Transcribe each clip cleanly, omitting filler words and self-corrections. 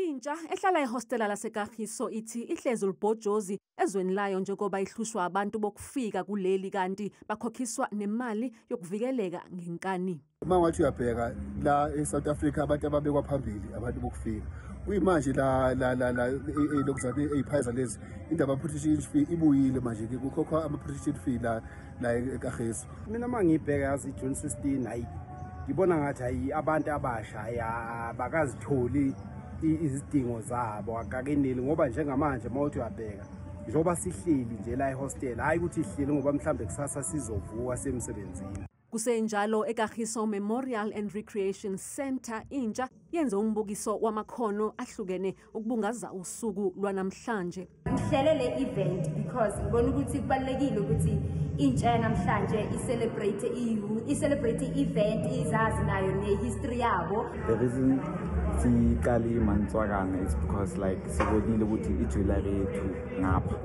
Intsha ehlala ehostela laseKagiso ithi ihlezi ulibhojozi ezweni layo njengoba ihlushwa abantu bokufika kuleli kanti bakhokhiswa nemali yokuvikeleka ngenkani. Uma ngathi uyabheka la eSouth Africa abantu ababekwa phambili abantu bokufika. Kuyimanje la lokuzana eziphaza lezi indaba ama-protection fee ibuyile manje ke kukhokhwa ama-protection fee la eKagiso. Mina mangibheka yazi June 16 hayi ngibona ngathi hayi abantu abasha bakazitholi izidingo zabo akakeneli ngoba njengamanje mawuthi uyabheka njoba sihleli nje la ehostel hayi ukuthi ihleli ngoba mhlambe kusasa sizovuka semsebenzini. Kusenjalo eKagiso Memorial and Recreation Center intsha yenze umbukiso wamakhono ahlukene ukubungaza usuku lwanamhlanje. Ngihlele le event because ngibona ukuthi kubalekile ukuthi intsha namhlanje i-celebrate event izazi nayo nehistory yabo. The reason sikali Mantswakana is because like sibonile ukuthi ijewelry yethu ngapha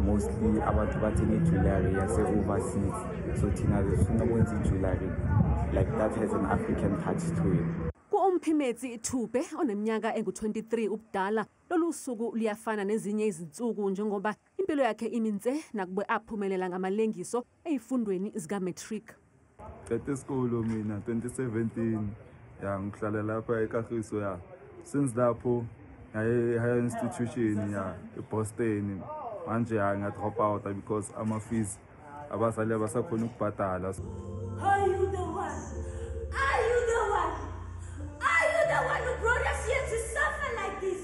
mostly abantu bathenga ijewelry yase overseas so thina sifuna ukwenza ijewelry like that has an African touch to it. Ku-Umphimetsi Thube oneminyaka engu-23 ubudala lolu suku liyafana nezinye izinsuku njengoba impilo yakhe iminze nakube aphumelela ngamalengiso ezifundweni zika-matric. Qede isikole mina 2017 ngihlala lapha eKagiso since lapho higher institution eBoston manje ngadrop out because ama-fees abazali abasakhona ukubhadala. Are you the one? Are you the one? Are you the one who brought us here to suffer like this?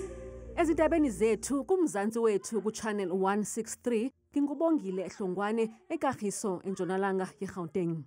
Ezindabeni zethu kumzansi wethu ku-Channel 163 ngingubongile Hlongwane eKagiso eNtshonalanga yeGauteng.